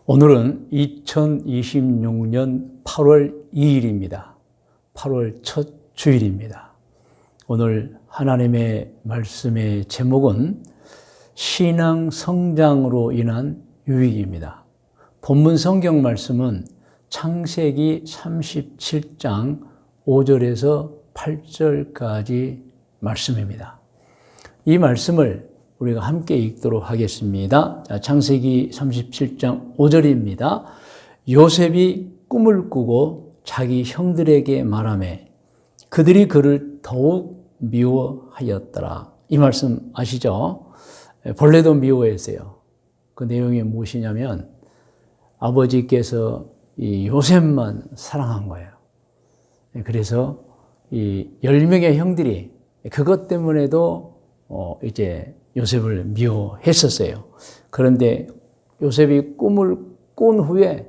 오늘은 2026년 8월 2일입니다. 8월 첫 주일입니다. 오늘 하나님의 말씀의 제목은 신앙 성장으로 인한 유익입니다. 본문 성경 말씀은 창세기 37장 5절에서 8절까지 말씀입니다. 이 말씀을 우리가 함께 읽도록 하겠습니다. 창세기 37장 5절입니다. 요셉이 꿈을 꾸고 자기 형들에게 말하매 그들이 그를 더욱 미워하였더라. 이 말씀 아시죠? 본래도 미워했어요. 그 내용이 무엇이냐면 아버지께서 이 요셉만 사랑한 거예요. 그래서 이 10명의 형들이 그것 때문에도 이제 요셉을 미워했었어요. 그런데 요셉이 꿈을 꾼 후에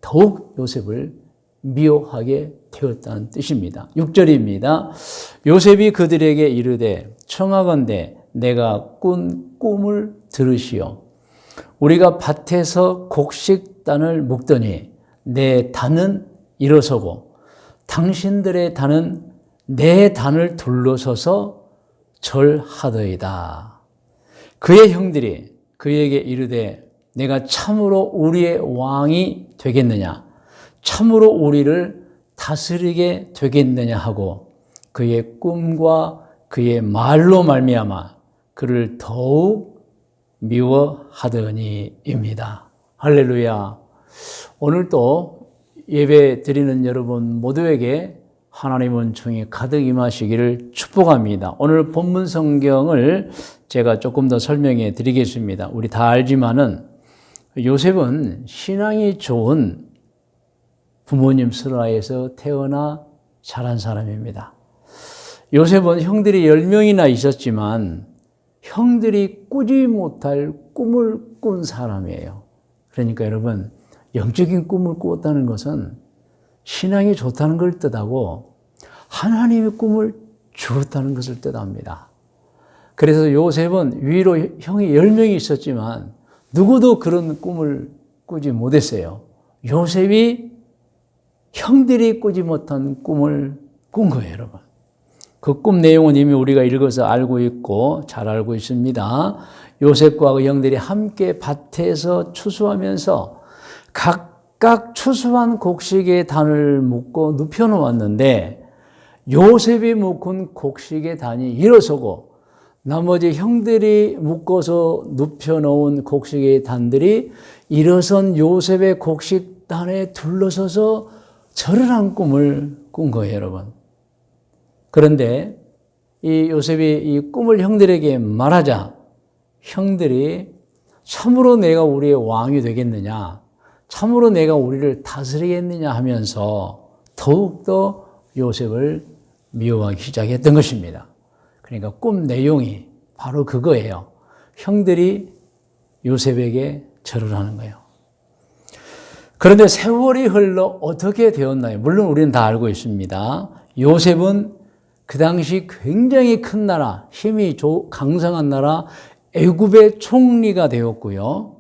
더욱 요셉을 미워하게 되었다는 뜻입니다. 6절입니다. 요셉이 그들에게 이르되 청하건대 내가 꾼 꿈을 들으시오. 우리가 밭에서 곡식단을 묶더니 내 단은 일어서고 당신들의 단은 내 단을 둘러서서 절하더이다. 그의 형들이 그에게 이르되 내가 참으로 우리의 왕이 되겠느냐, 참으로 우리를 다스리게 되겠느냐 하고 그의 꿈과 그의 말로 말미암아 그를 더욱 미워하더니입니다. 할렐루야. 오늘도 예배 드리는 여러분 모두에게 하나님의 은총이 가득 임하시기를 축복합니다. 오늘 본문 성경을 제가 조금 더 설명해 드리겠습니다. 우리 다 알지만은 요셉은 신앙이 좋은 부모님 슬하에서 태어나 자란 사람입니다. 요셉은 형들이 10명이나 있었지만 형들이 꾸지 못할 꿈을 꾼 사람이에요. 그러니까 여러분, 영적인 꿈을 꾸었다는 것은 신앙이 좋다는 걸 뜻하고 하나님의 꿈을 주었다는 것을 뜻합니다. 그래서 요셉은 위로 형이 10명이 있었지만 누구도 그런 꿈을 꾸지 못했어요. 요셉이 형들이 꾸지 못한 꿈을 꾼 거예요, 여러분. 그 꿈 내용은 이미 우리가 읽어서 알고 있고 잘 알고 있습니다. 요셉과 그 형들이 함께 밭에서 추수하면서 각각 추수한 곡식의 단을 묶고 눕혀놓았는데 요셉이 묶은 곡식의 단이 일어서고 나머지 형들이 묶어서 눕혀놓은 곡식의 단들이 일어선 요셉의 곡식단에 둘러서서 절을 한 꿈을 꾼 거예요, 여러분. 그런데 이 요셉이 이 꿈을 형들에게 말하자 형들이 참으로 내가 우리의 왕이 되겠느냐, 참으로 내가 우리를 다스리겠느냐 하면서 더욱더 요셉을 미워하기 시작했던 것입니다. 그러니까 꿈 내용이 바로 그거예요. 형들이 요셉에게 절을 하는 거예요. 그런데 세월이 흘러 어떻게 되었나요? 물론 우리는 다 알고 있습니다. 요셉은 그 당시 굉장히 큰 나라, 힘이 강성한 나라 애굽의 총리가 되었고요.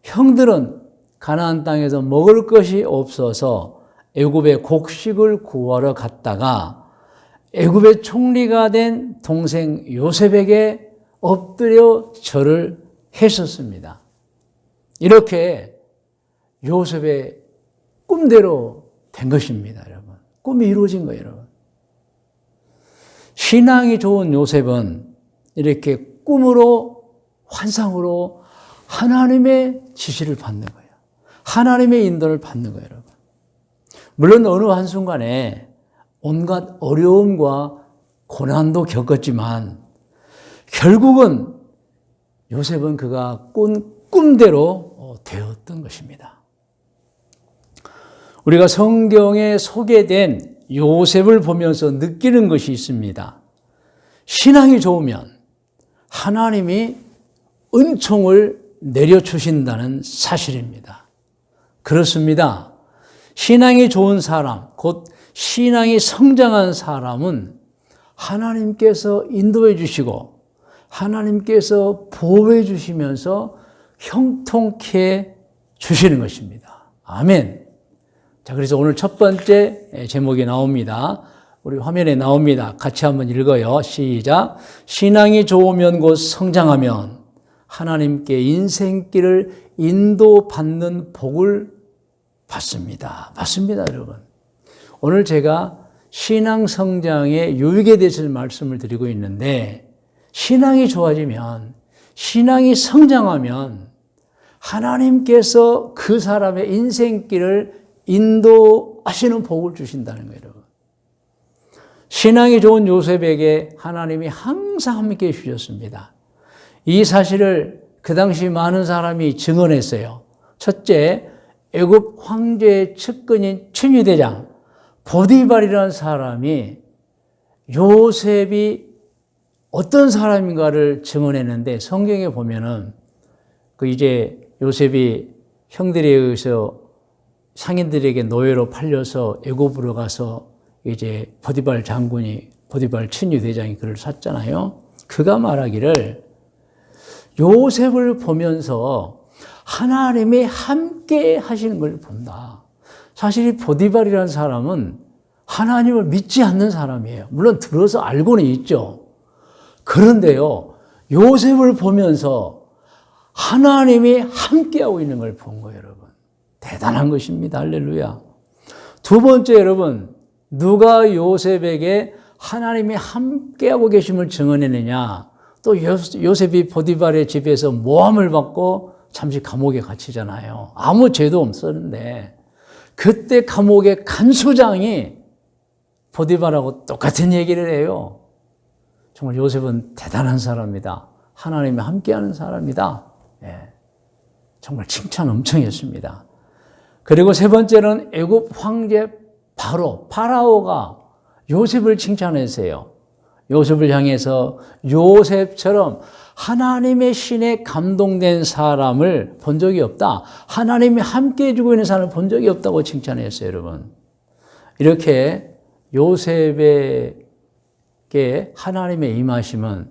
형들은 가나안 땅에서 먹을 것이 없어서 애굽의 곡식을 구하러 갔다가 애굽의 총리가 된 동생 요셉에게 엎드려 절을 했었습니다. 이렇게 요셉의 꿈대로 된 것입니다, 여러분. 꿈이 이루어진 거예요, 여러분. 신앙이 좋은 요셉은 이렇게 꿈으로, 환상으로 하나님의 지시를 받는 거예요. 하나님의 인도를 받는 거예요, 여러분. 물론 어느 한순간에 온갖 어려움과 고난도 겪었지만 결국은 요셉은 그가 꾼 꿈대로 되었던 것입니다. 우리가 성경에 소개된 요셉을 보면서 느끼는 것이 있습니다. 신앙이 좋으면 하나님이 은총을 내려주신다는 사실입니다. 그렇습니다. 신앙이 좋은 사람, 곧 신앙이 성장한 사람은 하나님께서 인도해 주시고 하나님께서 보호해 주시면서 형통케 주시는 것입니다. 아멘. 자, 그래서 오늘 첫 번째 제목이 나옵니다. 우리 화면에 나옵니다. 같이 한번 읽어요. 시작. 신앙이 좋으면 곧 성장하면 하나님께 인생길을 인도받는 복을 받습니다. 맞습니다, 여러분. 오늘 제가 신앙 성장의 유익에 대해서 말씀을 드리고 있는데, 신앙이 좋아지면, 신앙이 성장하면 하나님께서 그 사람의 인생길을 인도하시는 복을 주신다는 거예요, 여러분. 신앙이 좋은 요셉에게 하나님이 항상 함께 해 주셨습니다. 이 사실을 그 당시 많은 사람이 증언했어요. 첫째, 애굽 황제의 측근인 친위대장 보디발이라는 사람이 요셉이 어떤 사람인가를 증언했는데, 성경에 보면은 이제 요셉이 형들에 의해서 상인들에게 노예로 팔려서 애굽으로 가서 이제 보디발 장군이, 보디발 친위대장이 그를 샀잖아요. 그가 말하기를 요셉을 보면서 하나님이 함께 하시는 걸 본다. 사실 이 보디발이라는 사람은 하나님을 믿지 않는 사람이에요. 물론 들어서 알고는 있죠. 그런데요, 요셉을 보면서 하나님이 함께하고 있는 걸 본 거예요, 여러분. 대단한 것입니다. 할렐루야. 두 번째, 여러분, 누가 요셉에게 하나님이 함께하고 계심을 증언했느냐? 또 요셉이 보디발의 집에서 모함을 받고 잠시 감옥에 갇히잖아요. 아무 죄도 없었는데 그때 감옥의 간수장이 보디발하고 똑같은 얘기를 해요. 정말 요셉은 대단한 사람이다. 하나님이 함께하는 사람이다. 정말 칭찬 엄청 했습니다. 그리고 세 번째는 애굽 황제 파라오가 요셉을 칭찬했어요. 요셉을 향해서 요셉처럼 하나님의 신에 감동된 사람을 본 적이 없다. 하나님이 함께 해주고 있는 사람을 본 적이 없다고 칭찬했어요, 여러분. 이렇게 요셉에게 하나님의 임하심은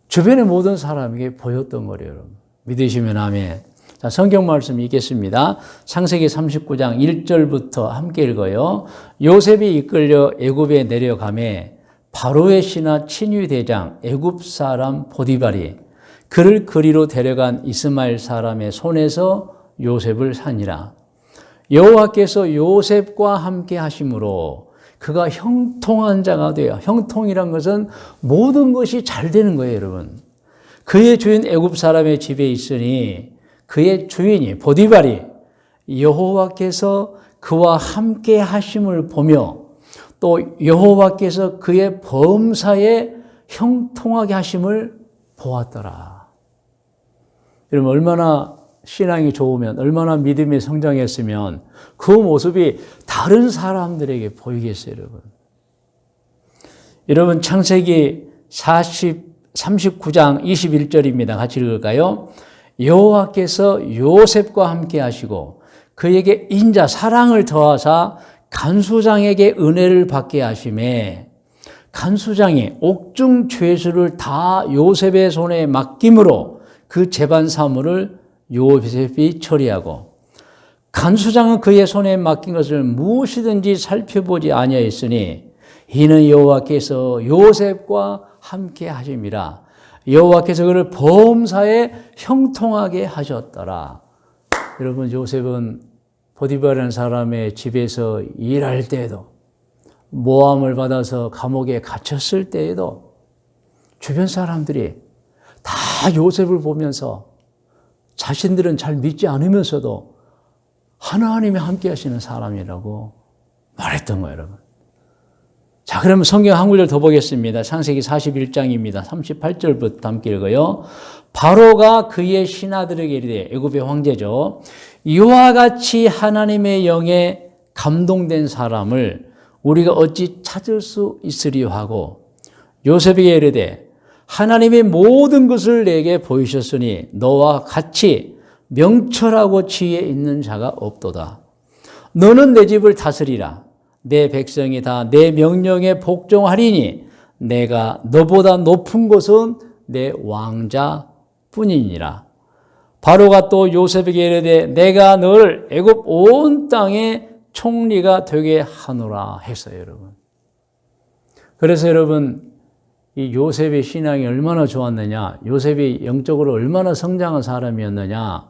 주변의 모든 사람에게 보였던 거예요, 여러분. 믿으시면 아멘. 자, 성경 말씀 읽겠습니다. 창세기 39장 1절부터 함께 읽어요. 요셉이 이끌려 애굽에 내려가매 바로의 신하 친위대장 애굽 사람 보디발이 그를 그리로 데려간 이스마엘 사람의 손에서 요셉을 산이라. 여호와께서 요셉과 함께 하심으로 그가 형통한 자가 되어, 형통이란 것은 모든 것이 잘 되는 거예요, 여러분. 그의 주인 애굽 사람의 집에 있으니 그의 주인이 보디발이 여호와께서 그와 함께 하심을 보며 또 여호와께서 그의 범사에 형통하게 하심을 보았더라. 여러분, 얼마나 신앙이 좋으면, 얼마나 믿음이 성장했으면 그 모습이 다른 사람들에게 보이겠어요, 여러분. 여러분, 창세기 39장 21절입니다. 같이 읽을까요? 여호와께서 요셉과 함께 하시고 그에게 인자 사랑을 더하사 간수장에게 은혜를 받게 하심에 간수장이 옥중 죄수를 다 요셉의 손에 맡김으로 그 재반 사물을 요셉이 처리하고 간수장은 그의 손에 맡긴 것을 무엇이든지 살펴보지 아니하였으니 이는 여호와께서 요셉과 함께 하심이라. 여호와께서 그를 범사에 형통하게 하셨더라. 여러분, 요셉은 보디발이라는 사람의 집에서 일할 때에도, 모함을 받아서 감옥에 갇혔을 때에도 주변 사람들이 다 요셉을 보면서 자신들은 잘 믿지 않으면서도 하나님이 함께 하시는 사람이라고 말했던 거예요, 여러분. 자, 그러면 성경 한 구절 더 보겠습니다. 창세기 41장입니다. 38절부터 함께 읽어요. 바로가 그의 신하들에게 이르되, 애굽의 황제죠, 이와 같이 하나님의 영에 감동된 사람을 우리가 어찌 찾을 수 있으리요 하고 요셉에게 이르되, 하나님의 모든 것을 내게 보이셨으니 너와 같이 명철하고 지혜 있는 자가 없도다. 너는 내 집을 다스리라. 내 백성이 다 내 명령에 복종하리니 내가 너보다 높은 곳은 내 왕자뿐이니라. 바로가 또 요셉에게 이르되 내가 너를 애굽 온 땅의 총리가 되게 하노라 했어요, 여러분. 그래서 여러분, 이 요셉의 신앙이 얼마나 좋았느냐, 요셉이 영적으로 얼마나 성장한 사람이었느냐,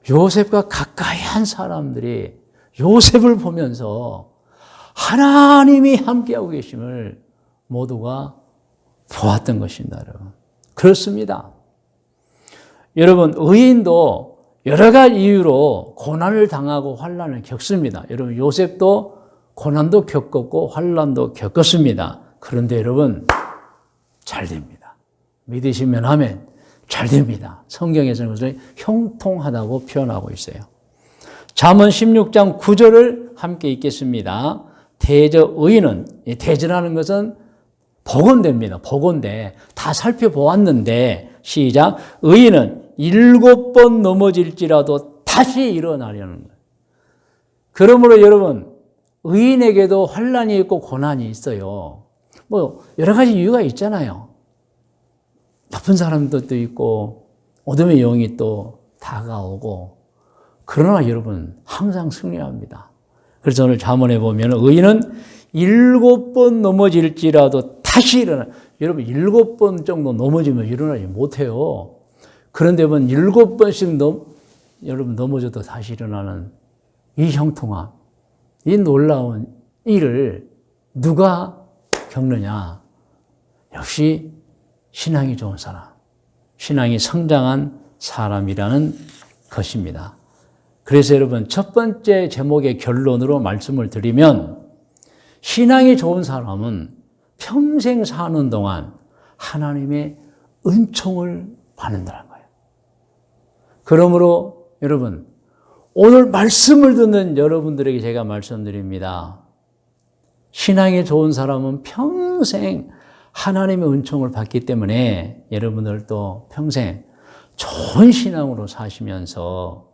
요셉과 가까이 한 사람들이 요셉을 보면서 하나님이 함께하고 계심을 모두가 보았던 것입니다, 여러분. 그렇습니다. 여러분, 의인도 여러 가지 이유로 고난을 당하고 환난을 겪습니다. 여러분, 요셉도 고난도 겪었고 환난도 겪었습니다. 그런데 여러분, 잘 됩니다. 믿으시면 아멘. 잘 됩니다. 성경에서는 그것을 형통하다고 표현하고 있어요. 잠언 16장 9절을 함께 읽겠습니다. 대저 의인은, 대저라는 것은 복원됩니다. 복원돼. 다 살펴보았는데, 시작. 의인은 7번 넘어질지라도 다시 일어나려는 거예요. 그러므로 여러분, 의인에게도 환난이 있고 고난이 있어요. 뭐 여러 가지 이유가 있잖아요. 나쁜 사람들도 있고 어둠의 영이 또 다가오고, 그러나 여러분 항상 승리합니다. 그래서 오늘 잠언에 보면 의인은 7번 넘어질지라도 다시 일어나. 여러분 7번 정도 넘어지면 일어나지 못해요. 그런데 7번씩 여러분 넘어져도 다시 일어나는 이 형통함, 이 놀라운 일을 누가 겪느냐? 역시 신앙이 좋은 사람, 신앙이 성장한 사람이라는 것입니다. 그래서 여러분 첫 번째 제목의 결론으로 말씀을 드리면, 신앙이 좋은 사람은 평생 사는 동안 하나님의 은총을 받는다는 거예요. 그러므로 여러분, 오늘 말씀을 듣는 여러분들에게 제가 말씀드립니다. 신앙이 좋은 사람은 평생 하나님의 은총을 받기 때문에 여러분들도 평생 좋은 신앙으로 사시면서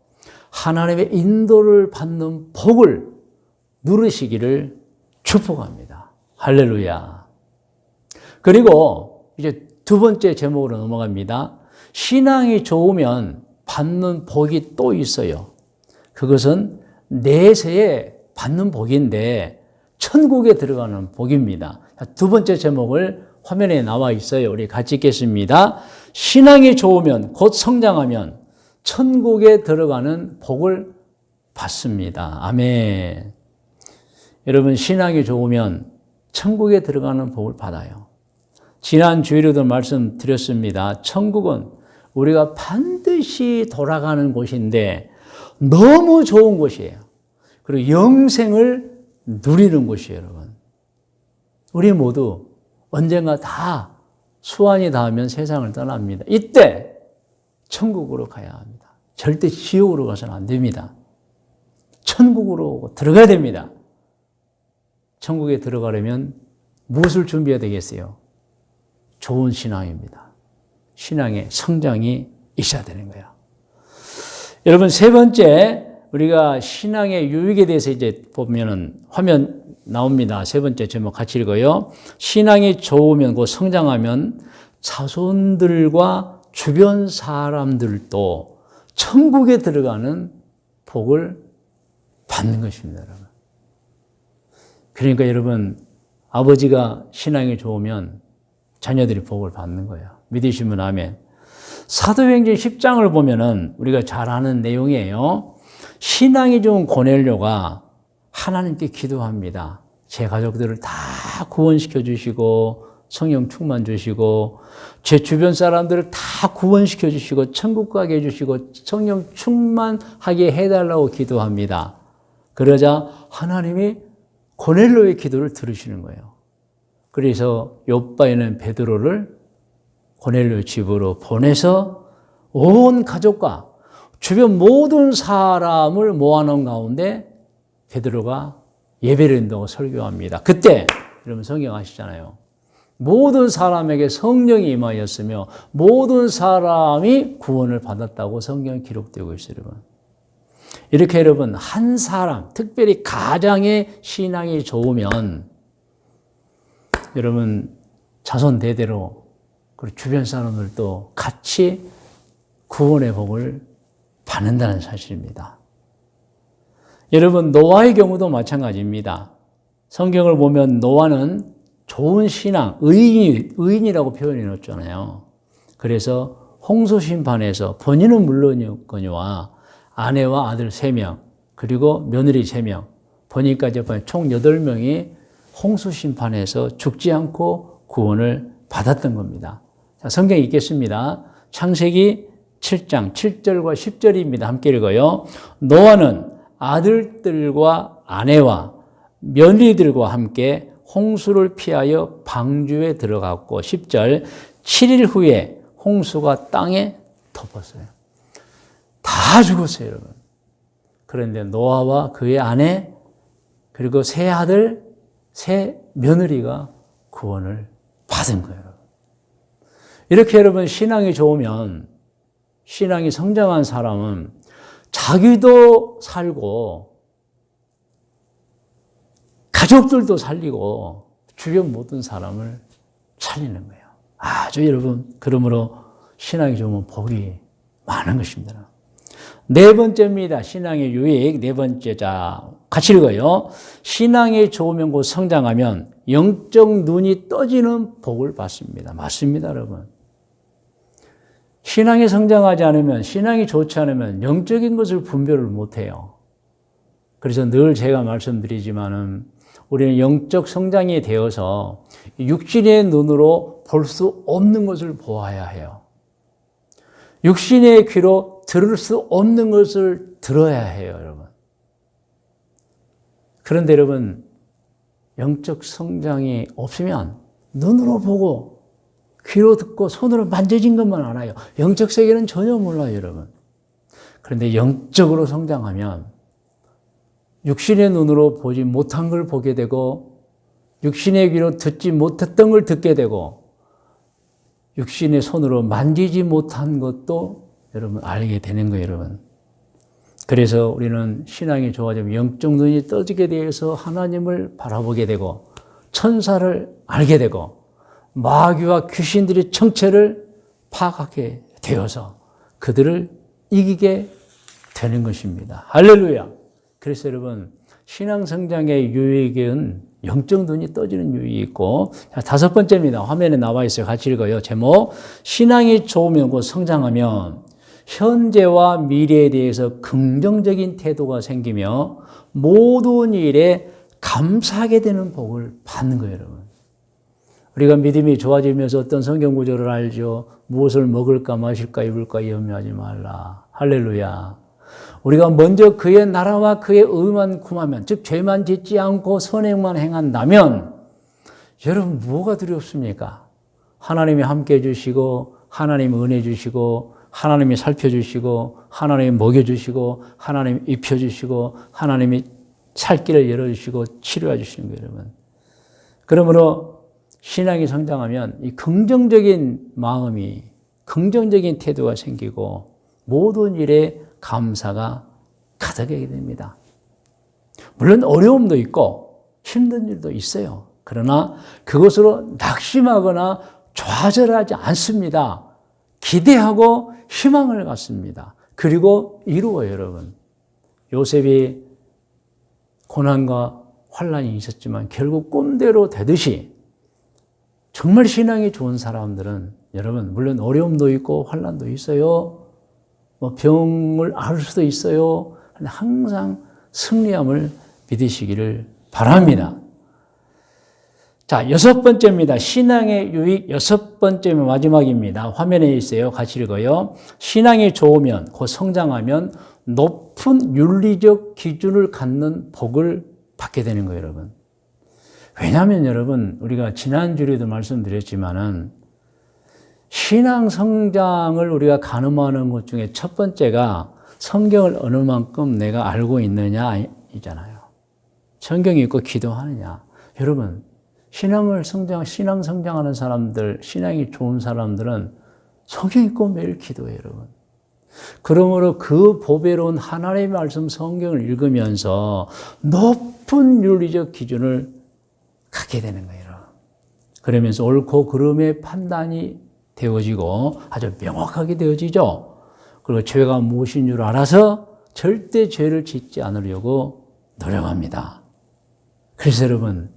하나님의 인도를 받는 복을 누리시기를 축복합니다. 할렐루야. 그리고 이제 두 번째 제목으로 넘어갑니다. 신앙이 좋으면 받는 복이 또 있어요. 그것은 내세에 받는 복인데 천국에 들어가는 복입니다. 두 번째 제목을 화면에 나와 있어요. 우리 같이 읽겠습니다. 신앙이 좋으면, 곧 성장하면 천국에 들어가는 복을 받습니다. 아멘. 여러분, 신앙이 좋으면 천국에 들어가는 복을 받아요. 지난 주일에도 말씀드렸습니다. 천국은 우리가 반드시 돌아가는 곳인데 너무 좋은 곳이에요. 그리고 영생을 누리는 곳이에요, 여러분. 우리 모두 언젠가 다 수완이 닿으면 세상을 떠납니다. 이때 천국으로 가야 합니다. 절대 지옥으로 가서는 안 됩니다. 천국으로 들어가야 됩니다. 천국에 들어가려면 무엇을 준비해야 되겠어요? 좋은 신앙입니다. 신앙의 성장이 있어야 되는 거예요. 여러분, 세 번째, 우리가 신앙의 유익에 대해서 이제 보면은 화면 나옵니다. 세 번째 제목 같이 읽어요. 신앙이 좋으면, 곧 성장하면 자손들과 주변 사람들도 천국에 들어가는 복을 받는 것입니다, 여러분. 그러니까 여러분, 아버지가 신앙이 좋으면 자녀들이 복을 받는 거예요. 믿으시면 아멘. 사도행전 10장을 보면은 우리가 잘 아는 내용이에요. 신앙이 좋은 고넬료가 하나님께 기도합니다. 제 가족들을 다 구원시켜 주시고 성령 충만 주시고 제 주변 사람들을 다 구원시켜 주시고 천국 가게 해주시고 성령 충만하게 해달라고 기도합니다. 그러자 하나님이 고넬료의 기도를 들으시는 거예요. 그래서 요바에는 베드로를 고넬료 집으로 보내서 온 가족과 주변 모든 사람을 모아놓은 가운데 베드로가 예배를 드린다고 설교합니다. 그때 여러분 성경 아시잖아요. 모든 사람에게 성령이 임하였으며 모든 사람이 구원을 받았다고 성경에 기록되고 있어요, 여러분. 이렇게 여러분 한 사람, 특별히 가장의 신앙이 좋으면 여러분 자손 대대로 그리고 주변 사람들도 같이 구원의 복을 받는다는 사실입니다. 여러분, 노아의 경우도 마찬가지입니다. 성경을 보면 노아는 좋은 신앙, 의인이라고 표현해 놓잖아요. 그래서 홍수 심판에서 본인은 물론이거니와 아내와 아들 3명, 그리고 며느리 3명, 본인까지 총 8명이 홍수 심판에서 죽지 않고 구원을 받았던 겁니다. 자, 성경 읽겠습니다. 창세기 7장 7절과 10절입니다. 함께 읽어요. 노아는 아들들과 아내와 며느리들과 함께 홍수를 피하여 방주에 들어갔고 10절 7일 후에 홍수가 땅에 덮었어요. 다 죽었어요, 여러분. 그런데 노아와 그의 아내 그리고 세 아들, 세 며느리가 구원을 받은 거예요. 이렇게 여러분 신앙이 좋으면 신앙이 성장한 사람은 자기도 살고 가족들도 살리고 주변 모든 사람을 살리는 거예요. 아주 여러분 그러므로 신앙이 좋으면 복이 많은 것입니다. 네 번째입니다. 신앙의 유익 네 번째. 자, 같이 읽어요. 신앙이 좋으면 곧 성장하면 영적 눈이 떠지는 복을 받습니다. 맞습니다, 여러분. 신앙이 성장하지 않으면, 신앙이 좋지 않으면 영적인 것을 분별을 못해요. 그래서 늘 제가 말씀드리지만은 우리는 영적 성장이 되어서 육신의 눈으로 볼 수 없는 것을 보아야 해요. 육신의 귀로 들을 수 없는 것을 들어야 해요, 여러분. 그런데 여러분, 영적 성장이 없으면 눈으로 보고 귀로 듣고 손으로 만져진 것만 알아요. 영적 세계는 전혀 몰라요, 여러분. 그런데 영적으로 성장하면 육신의 눈으로 보지 못한 걸 보게 되고 육신의 귀로 듣지 못했던 걸 듣게 되고 육신의 손으로 만지지 못한 것도 여러분 알게 되는 거예요, 여러분. 그래서 우리는 신앙이 좋아지면 영적 눈이 떠지게 되어서 하나님을 바라보게 되고 천사를 알게 되고 마귀와 귀신들의 정체를 파악하게 되어서 그들을 이기게 되는 것입니다. 할렐루야. 그래서 여러분 신앙 성장의 유익은 영적 눈이 떠지는 유익이 있고, 자, 다섯 번째입니다. 화면에 나와 있어요. 같이 읽어요. 제목, 신앙이 좋으면 곧 성장하면 현재와 미래에 대해서 긍정적인 태도가 생기며 모든 일에 감사하게 되는 복을 받는 거예요, 여러분. 우리가 믿음이 좋아지면서 어떤 성경 구절을 알죠. 무엇을 먹을까 마실까 입을까 염려하지 말라. 할렐루야. 우리가 먼저 그의 나라와 그의 의만 구하면, 즉 죄만 짓지 않고 선행만 행한다면 여러분 뭐가 두렵습니까? 하나님이 함께해 주시고 하나님이 은혜 주시고 하나님이 살펴주시고 하나님이 먹여주시고 하나님이 입혀주시고 하나님이 살 길을 열어주시고 치료해 주시는 거예요, 여러분. 그러므로 신앙이 성장하면 이 긍정적인 마음이, 긍정적인 태도가 생기고 모든 일에 감사가 가득하게 됩니다. 물론 어려움도 있고 힘든 일도 있어요. 그러나 그것으로 낙심하거나 좌절하지 않습니다. 기대하고 희망을 갖습니다. 그리고 이루어요, 여러분. 요셉이 고난과 환난이 있었지만 결국 꿈대로 되듯이 정말 신앙이 좋은 사람들은 여러분 물론 어려움도 있고 환난도 있어요. 뭐 병을 앓을 수도 있어요. 근데 항상 승리함을 믿으시기를 바랍니다. 자, 여섯 번째입니다. 신앙의 유익 여섯 번째 마지막입니다. 화면에 있어요. 같이 읽어요. 신앙이 좋으면 곧 성장하면 높은 윤리적 기준을 갖는 복을 받게 되는 거예요, 여러분. 왜냐하면 여러분 우리가 지난주에도 말씀드렸지만은 신앙 성장을 우리가 가늠하는 것 중에 첫 번째가 성경을 어느 만큼 내가 알고 있느냐 이잖아요. 성경이 있고 기도하느냐. 여러분 신앙 성장하는 사람들, 신앙이 좋은 사람들은 성경 읽고 매일 기도해요, 여러분. 그러므로 그 보배로운 하나님의 말씀 성경을 읽으면서 높은 윤리적 기준을 갖게 되는 거예요. 그러면서 옳고 그름의 판단이 되어지고 아주 명확하게 되어지죠. 그리고 죄가 무엇인 줄 알아서 절대 죄를 짓지 않으려고 노력합니다. 그래서 여러분,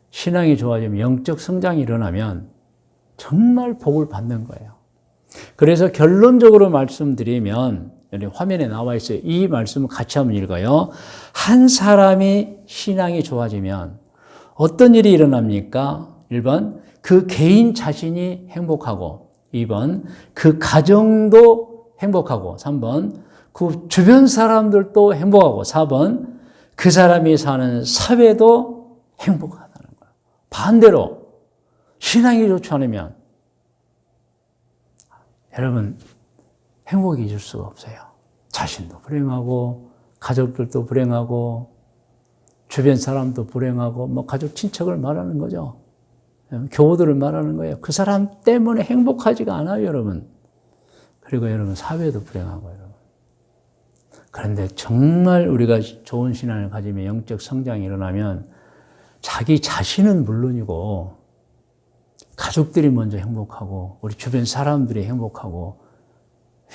신앙이 좋아지면 영적 성장이 일어나면 정말 복을 받는 거예요. 그래서 결론적으로 말씀드리면 여기 화면에 나와 있어요. 이 말씀을 같이 한번 읽어요. 한 사람이 신앙이 좋아지면 어떤 일이 일어납니까? 1번, 그 개인 자신이 행복하고, 2번, 그 가정도 행복하고, 3번, 그 주변 사람들도 행복하고, 4번, 그 사람이 사는 사회도 행복하다는 거예요. 반대로 신앙이 좋지 않으면 여러분 행복이 있을 수가 없어요. 자신도 불행하고 가족들도 불행하고 주변 사람도 불행하고 뭐 가족 친척을 말하는 거죠. 교우들을 말하는 거예요. 그 사람 때문에 행복하지가 않아요, 여러분. 그리고 여러분 사회도 불행하고 여러분. 그런데 정말 우리가 좋은 신앙을 가지면 영적 성장이 일어나면 자기 자신은 물론이고 가족들이 먼저 행복하고 우리 주변 사람들이 행복하고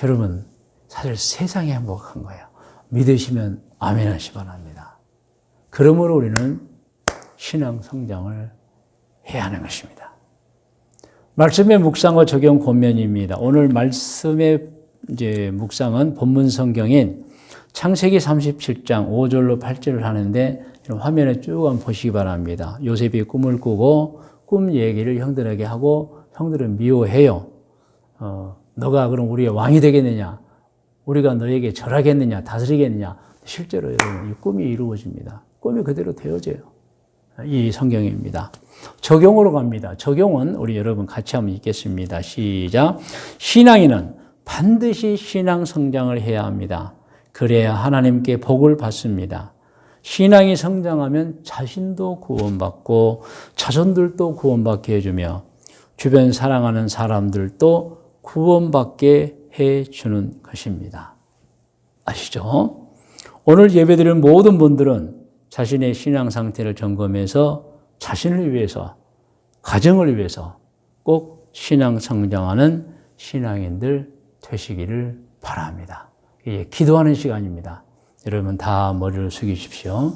여러분 사실 세상이 행복한 거예요. 믿으시면 아멘 하시 바랍니다. 그러므로 우리는 신앙 성장을 해야 하는 것입니다. 말씀의 묵상과 적용 본면입니다. 오늘 말씀의 묵상은 본문 성경인 창세기 37장 5절로 8절을 하는데 화면에 쭉 한번 보시기 바랍니다. 요셉이 꿈을 꾸고 꿈 얘기를 형들에게 하고 형들은 미워해요. 너가 그럼 우리의 왕이 되겠느냐? 우리가 너에게 절하겠느냐? 다스리겠느냐? 실제로 여러분 이 꿈이 이루어집니다. 꿈이 그대로 되어져요. 이 성경입니다. 적용으로 갑니다. 적용은 우리 여러분 같이 한번 읽겠습니다. 시작. 신앙인은 반드시 신앙 성장을 해야 합니다. 그래야 하나님께 복을 받습니다. 신앙이 성장하면 자신도 구원받고 자손들도 구원받게 해주며 주변 사랑하는 사람들도 구원받게 해주는 것입니다. 아시죠? 오늘 예배드리는 모든 분들은 자신의 신앙 상태를 점검해서 자신을 위해서, 가정을 위해서 꼭 신앙 성장하는 신앙인들 되시기를 바랍니다. 이게 기도하는 시간입니다. 여러분 다 머리를 숙이십시오.